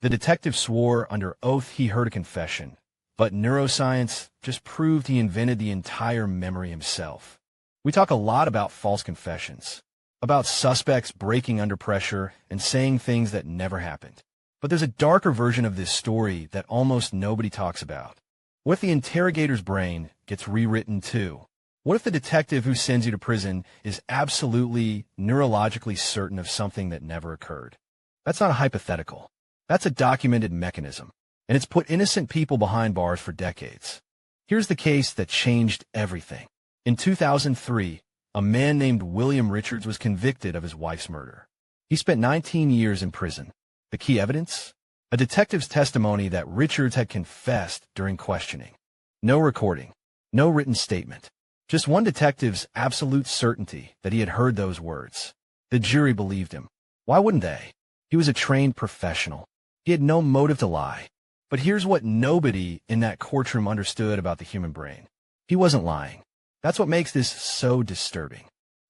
The detective swore under oath he heard a confession, but neuroscience just proved he invented the entire memory himself. We talk a lot about false confessions, about suspects breaking under pressure and saying things that never happened. But there's a darker version of this story that almost nobody talks about. What if the interrogator's brain gets rewritten too? What if the detective who sends you to prison is absolutely neurologically certain of something that never occurred? That's not a hypothetical. That's a documented mechanism, and it's put innocent people behind bars for decades. Here's the case that changed everything. In 2003, a man named William Richards was convicted of his wife's murder. He spent 19 years in prison. The key evidence? A detective's testimony that Richards had confessed during questioning. No recording, no written statement. Just one detective's absolute certainty that he had heard those words. The jury believed him. Why wouldn't they? He was a trained professional. He had no motive to lie. But here's what nobody in that courtroom understood about the human brain. He wasn't lying. That's what makes this so disturbing.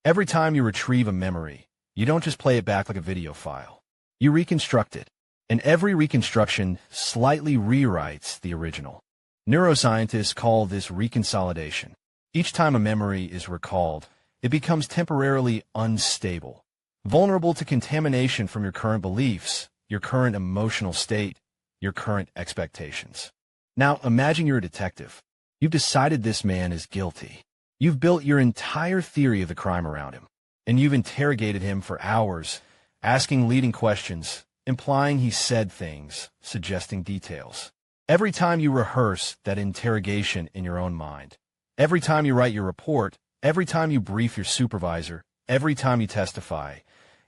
Every time you retrieve a memory, you don't just play it back like a video file. You reconstruct it, and every reconstruction slightly rewrites the original. Neuroscientists call this reconsolidation. Each time a memory is recalled, it becomes temporarily unstable, vulnerable to contamination from your current beliefs, your current emotional state, your current expectations. Now, imagine you're a detective. You've decided this man is guilty. You've built your entire theory of the crime around him, and you've interrogated him for hours, asking leading questions, implying he said things, suggesting details. Every time you rehearse that interrogation in your own mind, every time you write your report, every time you brief your supervisor, every time you testify,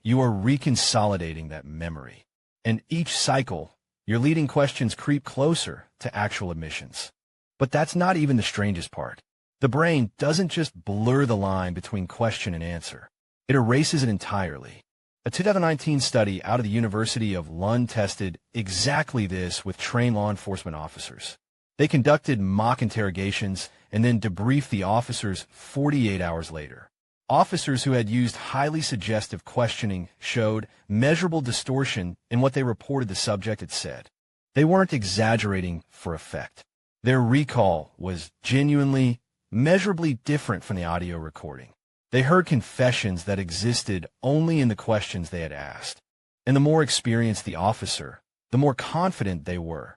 you are reconsolidating that memory. And each cycle, your leading questions creep closer to actual admissions. But that's not even the strangest part. The brain doesn't just blur the line between question and answer. It erases it entirely. A 2019 study out of the University of Lund tested exactly this with trained law enforcement officers. They conducted mock interrogations and then debriefed the officers 48 hours later. Officers who had used highly suggestive questioning showed measurable distortion in what they reported the subject had said. They weren't exaggerating for effect. Their recall was genuinely, measurably different from the audio recording. They heard confessions that existed only in the questions they had asked. And the more experienced the officer, the more confident they were,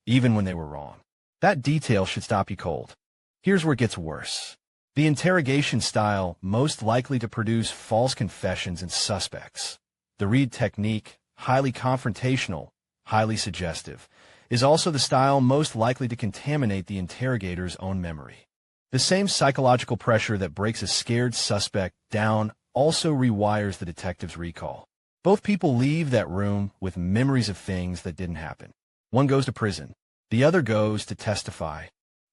even when they were wrong. That detail should stop you cold. Here's where it gets worse. The interrogation style most likely to produce false confessions in suspects. The Reid technique, highly confrontational, highly suggestive, is also the style most likely to contaminate the interrogator's own memory. The same psychological pressure that breaks a scared suspect down also rewires the detective's recall. Both people leave that room with memories of things that didn't happen. One goes to prison. The other goes to testify.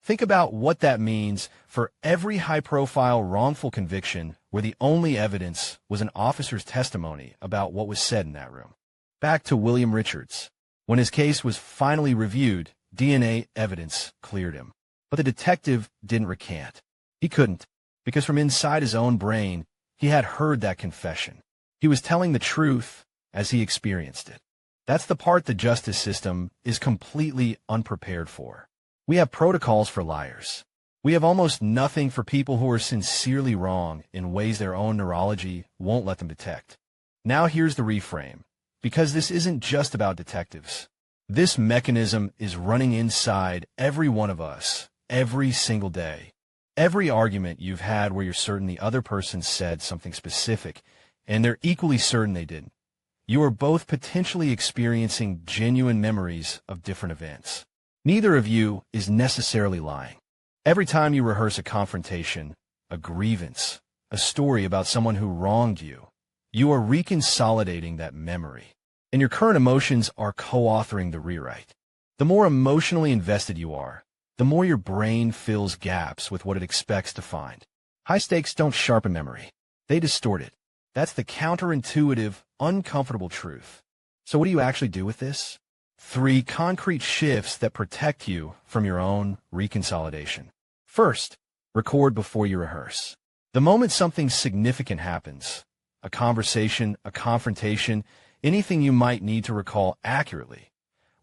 Think about what that means for every high-profile wrongful conviction where the only evidence was an officer's testimony about what was said in that room. Back to William Richards. When his case was finally reviewed, DNA evidence cleared him. But the detective didn't recant. He couldn't, because from inside his own brain, he had heard that confession. He was telling the truth as he experienced it. That's the part the justice system is completely unprepared for. We have protocols for liars. We have almost nothing for people who are sincerely wrong in ways their own neurology won't let them detect. Now here's the reframe, because this isn't just about detectives. This mechanism is running inside every one of us, every single day. Every argument you've had where you're certain the other person said something specific, and they're equally certain they didn't. You are both potentially experiencing genuine memories of different events. Neither of you is necessarily lying. Every time you rehearse a confrontation, a grievance, a story about someone who wronged you, you are reconsolidating that memory. And your current emotions are co-authoring the rewrite. The more emotionally invested you are, the more your brain fills gaps with what it expects to find. High stakes don't sharpen memory. They distort it. That's the counterintuitive, uncomfortable truth. So what do you actually do with this? 3 concrete shifts that protect you from your own reconsolidation. First, record before you rehearse. The moment something significant happens, a conversation, a confrontation, anything you might need to recall accurately,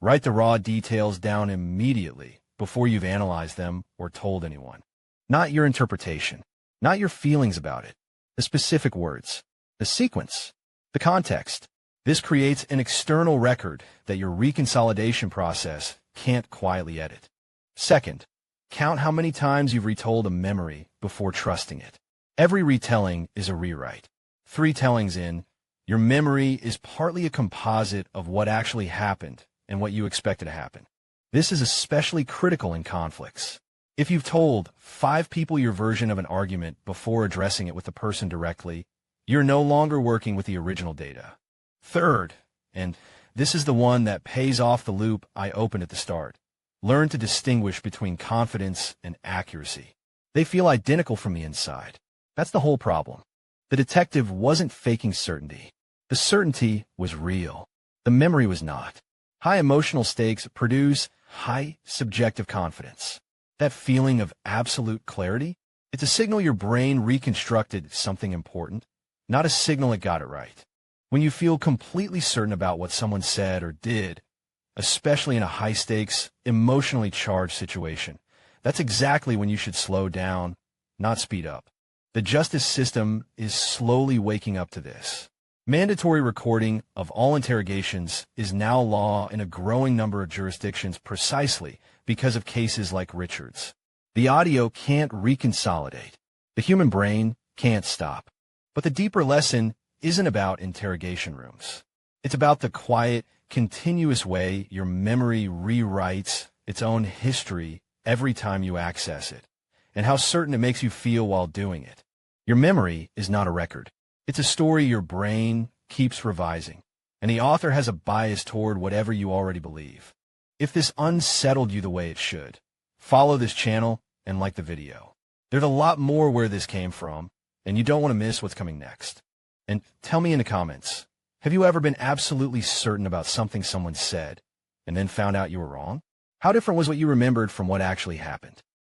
Write the raw details down immediately before you've analyzed them or told anyone. Not your interpretation, not your feelings about it, the specific words, the sequence, the context. This creates an external record that your reconsolidation process can't quietly edit. Second, count how many times you've retold a memory before trusting it. Every retelling is a rewrite. 3 tellings in, your memory is partly a composite of what actually happened and what you expected to happen. This is especially critical in conflicts. If you've told 5 people your version of an argument before addressing it with the person directly, you're no longer working with the original data. Third, and this is the one that pays off the loop I opened at the start, learn to distinguish between confidence and accuracy. They feel identical from the inside. That's the whole problem. The detective wasn't faking certainty. The certainty was real. The memory was not. High emotional stakes produce high subjective confidence. That feeling of absolute clarity, it's a signal your brain reconstructed something important, not a signal it got it right. When you feel completely certain about what someone said or did, especially in a high-stakes, emotionally charged situation, that's exactly when you should slow down, not speed up. The justice system is slowly waking up to this. Mandatory recording of all interrogations is now law in a growing number of jurisdictions precisely because of cases like Richard's. The audio can't reconsolidate. The human brain can't stop. But the deeper lesson isn't about interrogation rooms. It's about the quiet, continuous way your memory rewrites its own history every time you access it, and how certain it makes you feel while doing it. Your memory is not a record. It's a story your brain keeps revising, and the author has a bias toward whatever you already believe. If this unsettled you the way it should, follow this channel and like the video. There's a lot more where this came from, and you don't want to miss what's coming next. And tell me in the comments, have you ever been absolutely certain about something someone said, and then found out you were wrong? How different was what you remembered from what actually happened?